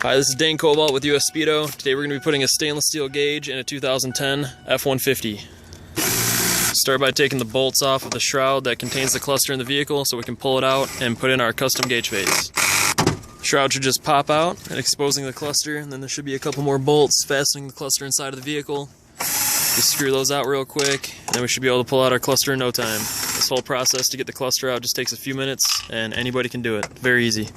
Hi, this is Dane Cobalt with US Speedo. Today we're going to be putting a stainless steel gauge in a 2010 F150. Start by taking the bolts off of the shroud that contains the cluster in the vehicle so we can pull it out and put in our custom gauge face. The shroud should just pop out and exposing the cluster, and then there should be a couple more bolts fastening the cluster inside of the vehicle. Just screw those out real quick, and then we should be able to pull out our cluster in no time. This whole process to get the cluster out just takes a few minutes, and anybody can do it. Very easy.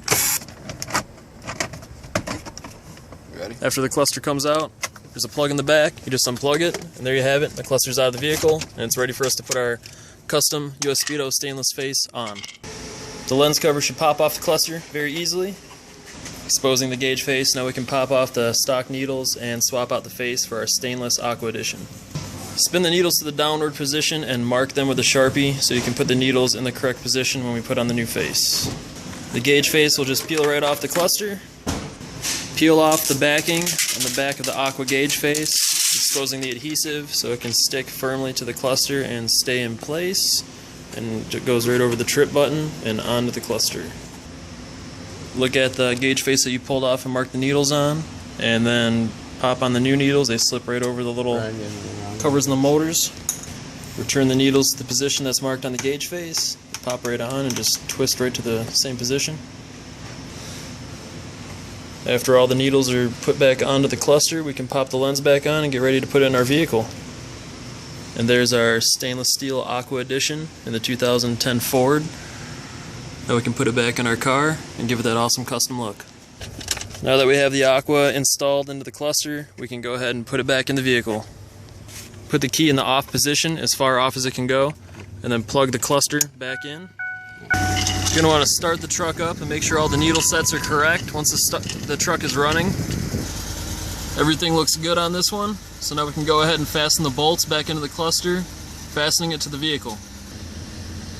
Ready? After the cluster comes out, there's a plug in the back. You just unplug it, and there you have it. The cluster's out of the vehicle, and it's ready for us to put our custom US Speedo stainless face on. The lens cover should pop off the cluster very easily, exposing the gauge face. Now we can pop off the stock needles and swap out the face for our stainless Aqua Edition. Spin the needles to the downward position and mark them with a Sharpie so you can put the needles in the correct position when we put on the new face. The gauge face will just peel right off the cluster. Peel off the backing on the back of the Aqua gauge face, exposing the adhesive so it can stick firmly to the cluster and stay in place. And it goes right over the trip button and onto the cluster. Look at the gauge face that you pulled off and marked the needles on, and then pop on the new needles. They slip right over the little covers in the motors. Return the needles to the position that's marked on the gauge face. Pop right on and just twist right to the same position. After all the needles are put back onto the cluster, we can pop the lens back on and get ready to put it in our vehicle. And there's our stainless steel Aqua Edition in the 2010 Ford. Now we can put it back in our car and give it that awesome custom look. Now that we have the Aqua installed into the cluster, we can go ahead and put it back in the vehicle. Put the key in the off position as far off as it can go, and then plug the cluster back in. You're going to want to start the truck up and make sure all the needle sets are correct. Once the truck is running, everything looks good on this one. So now we can go ahead and fasten the bolts back into the cluster, fastening it to the vehicle.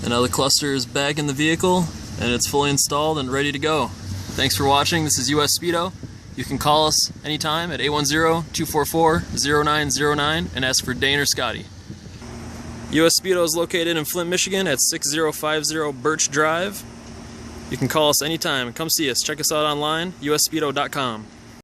And now the cluster is back in the vehicle, and it's fully installed and ready to go. Thanks for watching. This is US Speedo. You can call us anytime at 810-244-0909 and ask for Dane or Scotty. US Speedo is located in Flint, Michigan at 6050 Birch Drive. You can call us anytime. Come see us. Check us out online, usspeedo.com.